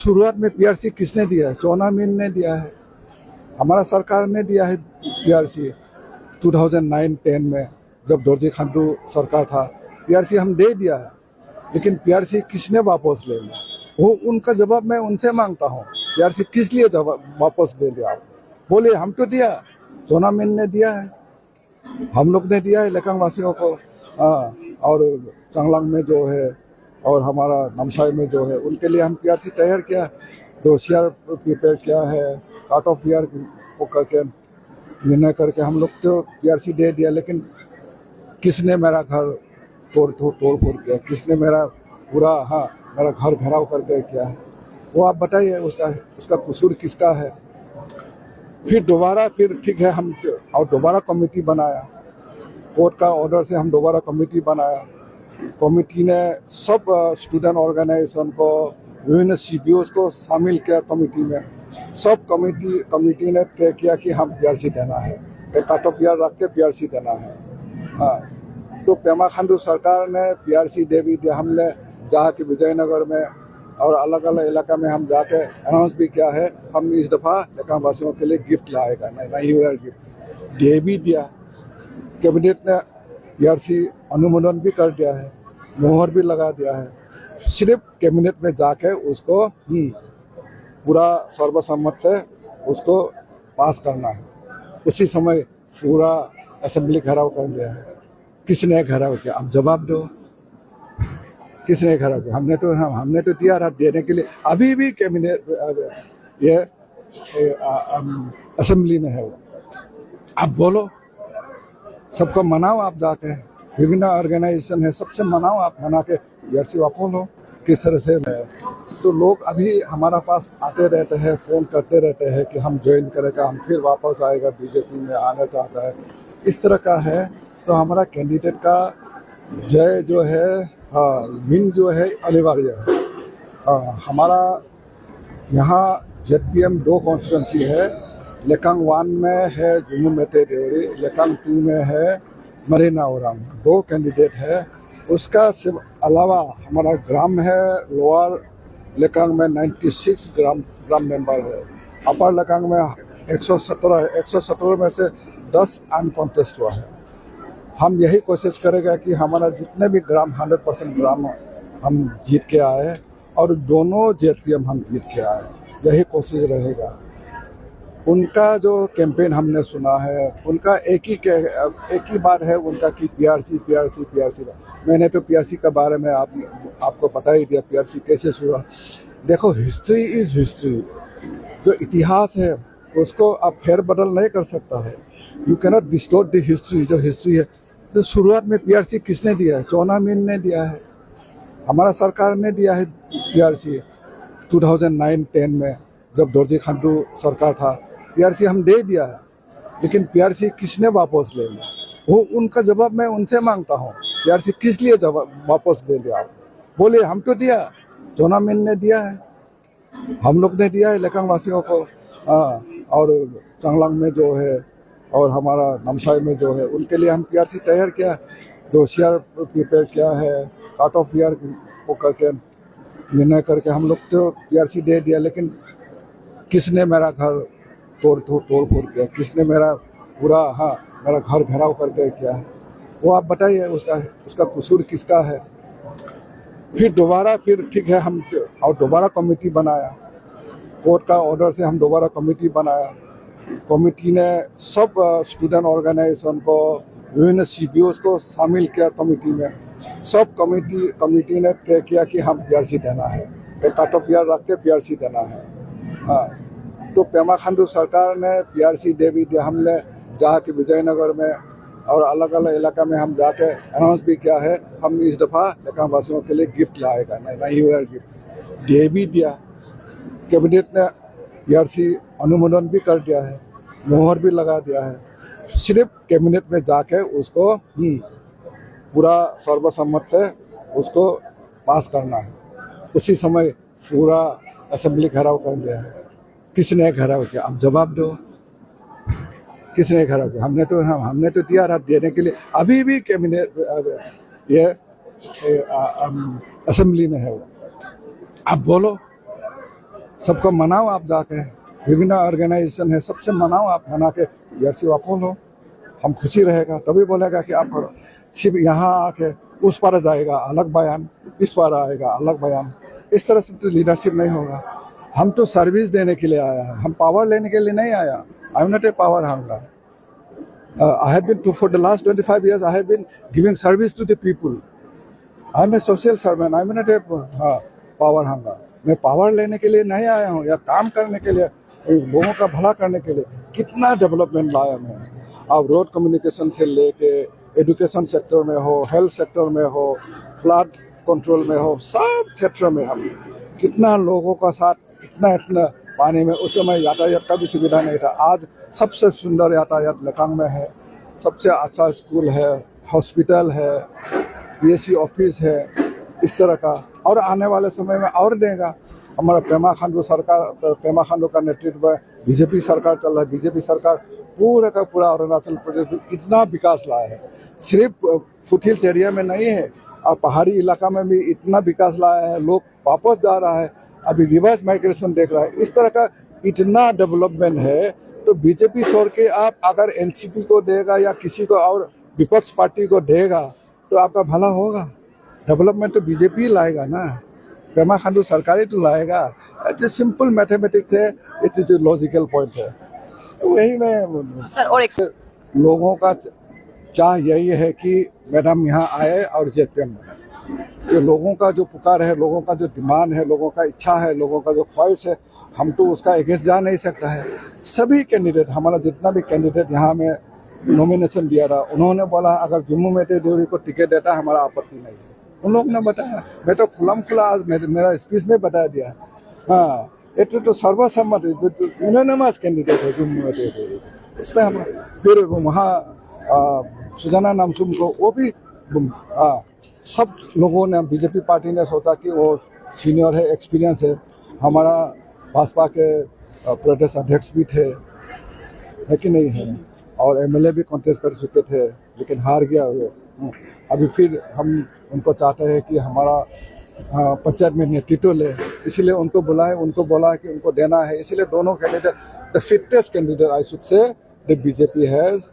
शुरुआत में पीआरसी किसने दिया है? चौनामीन ने दिया है, हमारा सरकार ने दिया है पीआरसी 2009-10 में, जब दोरजी खांडू सरकार था। पीआरसी हम दे दिया है, लेकिन पीआरसी किसने वापस ले लिया? वो उनका जवाब मैं उनसे मांगता हूँ। पीआरसी किस लिए वापस ले लिया? आप बोले हम तो दिया, चौनामीन ने दिया है, हम लोग ने दिया है लेकांग वासियों को। हाँ, और चांगलांग में जो है और हमारा नामसाई में जो है, उनके लिए हम पीआरसी तैयार किया, डोसियर प्रिपेयर किया है, काट ऑफ ईयर को करके निर्णय करके हम लोग तो पीआरसी दे दिया। लेकिन किसने मेरा घर तोड़ फोड़ किया? किसने मेरा पूरा मेरा घर घेराव करके किया है? वो आप बताइए, उसका कसूर किसका है? फिर ठीक है, हम और दोबारा कमेटी बनाया, कोर्ट का ऑर्डर से हम दोबारा कमेटी बनाया। कमेटी ने सब स्टूडेंट ऑर्गेनाइजेशन को, विभिन्न सीपीओस को शामिल किया कमेटी में। सब कमेटी ने तय किया कि हम पीआरसी देना है, एक काट ऑफ ईयर रख के पीआरसी देना है। हाँ, तो पेमा खांडू सरकार ने पीआरसी दे भी दिया। हमने जहाँ की विजयनगर में और अलग अलग इलाका में हम जाके अनाउंस भी किया है, हम इस दफ़ा लेकांग वासियों के लिए गिफ्ट लाएगा, न्यू ईयर गिफ्ट दे भी दिया। कैबिनेट ने पीआरसी अनुमोदन भी कर दिया है, मोहर भी लगा दिया है। सिर्फ कैबिनेट में जाके उसको पूरा सर्वसम्मत से उसको पास करना है। उसी समय पूरा असेंबली घेराव कर दिया है। किसने घेराव किया? अब जवाब दो, किसने घेराव किया? हमने तो दिया रहा देने के लिए। अभी भी कैबिनेट ये असेंबली में है। वो अब बोलो, सबको मनाओ, आप जाके विभिन्न ऑर्गेनाइजेशन है, सबसे मनाओ, आप मना के पीआरसी वापस लो। किस तरह से तो लोग अभी हमारा पास आते रहते हैं, फ़ोन करते रहते हैं कि हम ज्वाइन करेगा, हम फिर वापस आएगा, बीजेपी में आना चाहता है, इस तरह का है। तो हमारा कैंडिडेट का जय जो है, विन जो है अनिवार्य है। हमारा यहाँ ZPM 2 कॉन्स्टिट्यूंसी है। लेकांग 1 में है जुमू मेते देवरी, लेकांग 2 में है मरीना ओरांग, 2 कैंडिडेट है। उसका सिर्फ अलावा हमारा ग्राम है लोअर लेकांग में 96 ग्राम मेंबर है। अपर लेकांग में 117 है। 117 में से 10 अनकॉन्टेस्ट हुआ है। हम यही कोशिश करेगा कि हमारा जितने भी ग्राम 100% ग्राम हम जीत के आए, और दोनों ZPM हम जीत के आए, यही कोशिश रहेगा। उनका जो कैंपेन हमने सुना है, उनका एक ही बात है उनका कि पीआरसी। मैंने तो पीआरसी के बारे में आपको पता ही दिया, पीआरसी कैसे शुरू। देखो, हिस्ट्री इज हिस्ट्री। जो इतिहास है उसको आप फेर बदल नहीं कर सकता है। You cannot distort the history. जो हिस्ट्री है, तो शुरुआत में पीआरसी किसने दिया है? चौनामीन ने दिया है, हमारा सरकार ने दिया है पीआरसी 2009-10 में, जब दोरजी खांडू सरकार था। पीआरसी हम दे दिया है, लेकिन पीआरसी किसने वापस ले लिया? वो उनका जवाब मैं उनसे मांगता हूँ। पीआरसी किस लिए वापस ले लिया? आप बोले हम तो दिया, चौनामीन ने दिया है, हम लोग ने दिया है लेकांग वासियों को। हाँ, और चांगलांग में जो है और हमारा नामसाई में जो है, उनके लिए हम पीआरसी तैयार किया, डोसियर प्रिपेयर किया है, काट ऑफ ईयर को करके निर्णय करके हम लोग तो पीआरसी दे दिया। लेकिन किसने मेरा घर तोड़ फोड़ किया? किसने मेरा पूरा मेरा घर घेराव करके किया है? वो आप बताइए, उसका कसूर किसका है? फिर ठीक है, हम और दोबारा कमेटी बनाया, कोर्ट का ऑर्डर से हम दोबारा कमेटी बनाया। कमेटी ने सब स्टूडेंट ऑर्गेनाइजेशन को, विभिन्न सीपीओस को शामिल किया कमेटी में। सब कमेटी ने तय किया कि हम पीआरसी देना है, एक काट ऑफ ईयर रख के पीआरसी देना है। हाँ, तो पेमा खांडू सरकार ने पीआरसी दे भी दिया। हमने जहाँ की विजयनगर में और अलग अलग इलाका में हम जाके अनाउंस भी किया है, हम इस दफ़ा लेकांग वासियों के लिए गिफ्ट लाएगा, न्यू ईयर गिफ्ट दे भी दिया। कैबिनेट ने पीआरसी अनुमोदन भी कर दिया है, मोहर भी लगा दिया है। सिर्फ कैबिनेट में जाके उसको पूरा सर्वसम्मत से उसको पास करना है। उसी समय पूरा असेंबली घेराव कर दिया है। किसने घेराव किया? अब जवाब दो, किसने घेराव किया? हमने तो दिया रहा देने के लिए। अभी भी कैबिनेट ये असेंबली में है। वो अब बोलो, सबको मनाओ आप जाके, विभिन्न ऑर्गेनाइजेशन है, सबसे मनाओ आप, मना के जर्सी वापस लो, हम खुशी रहेगा। तभी बोलेगा कि आप सिर्फ यहाँ आके उस पार जाएगा अलग बयान, इस पार आएगा अलग बयान। इस तरह से तो लीडरशिप नहीं होगा। हम तो सर्विस देने के लिए आया है, हम पावर लेने के लिए नहीं आया। I am not a power hunger. I have been for the last 25 years. I have been giving service to the people. I am a social servant. I am not a power hunger. मैं power लेने के लिए नहीं आया हूँ या काम करने के लिए, लोगों का भला करने के लिए। कितना डेवलपमेंट लाया मैं, अब रोड कम्युनिकेशन से लेके एजुकेशन सेक्टर में हो, हेल्थ सेक्टर में हो, फ्लड कंट्रोल में हो, सब क्षेत्र में हम कितना लोगों का साथ, इतना पानी में। उस समय यातायात का भी सुविधा नहीं था। आज सबसे सुंदर यातायात लकांग में है, सबसे अच्छा स्कूल है, हॉस्पिटल है, पीएससी ऑफिस है, इस तरह का। और आने वाले समय में और देगा। हमारा पेमा खांडू सरकार, पेमा खांडू का नेतृत्व में बीजेपी सरकार चल रहा है। बीजेपी सरकार पूरा का पूरा अरुणाचल प्रदेश में इतना विकास लाया है, सिर्फ फुटहिल्स एरिया में नहीं है, और पहाड़ी इलाका में भी इतना विकास लाया है। लोग वापस जा रहा है, अभी रिवर्स माइग्रेशन देख रहा है। इस तरह का इतना डेवलपमेंट है। तो बीजेपी छोड़ के आप अगर एनसीपी को देगा या किसी को और विपक्ष पार्टी को देगा तो आपका भला होगा। डेवलपमेंट तो बीजेपी लाएगा ना, पेमा खांडू सरकारी तो लाएगा। इट इज सिंपल मैथमेटिक्स है, इट इज लॉजिकल पॉइंट है। तो यही मैं सर, और एक लोगों का चाह यही है कि मैडम यहाँ आए और जेपीएम बने। ये लोगों का जो पुकार है, लोगों का जो डिमांड है, लोगों का इच्छा है, लोगों का जो ख्वाहिश है, हम तो उसका अगेंस्ट जा नहीं सकता है। सभी कैंडिडेट, हमारा जितना भी कैंडिडेट यहाँ में नॉमिनेशन दिया रहा, उन्होंने बोला अगर जम्मू में देवरी को टिकट देता हमारा आपत्ति नहीं है। उन लोग ने बताया, मैं तो खुला आज मेरा स्पीच में बता दिया। हाँ, ये तो सर्वसम्मत यूनानिमस कैंडिडेट है जम्मू में देवरी। इसमें हम फिर वहाँ सुजाना नामचुम को, वो भी सब लोगों ने, बीजेपी पार्टी ने सोचा कि वो सीनियर है, एक्सपीरियंस है। हमारा भाजपा के प्रदेश अध्यक्ष भी थे, लेकिन नहीं है, और एमएलए भी कॉन्टेस्ट कर चुके थे लेकिन हार गया वो। अभी फिर हम उनको चाहते हैं कि हमारा पंचायत में नेतृत्व ले, इसीलिए उनको बुलाए, उनको बोला कि उनको देना है। इसीलिए दोनों candidate, the fittest candidate I should say the BJP has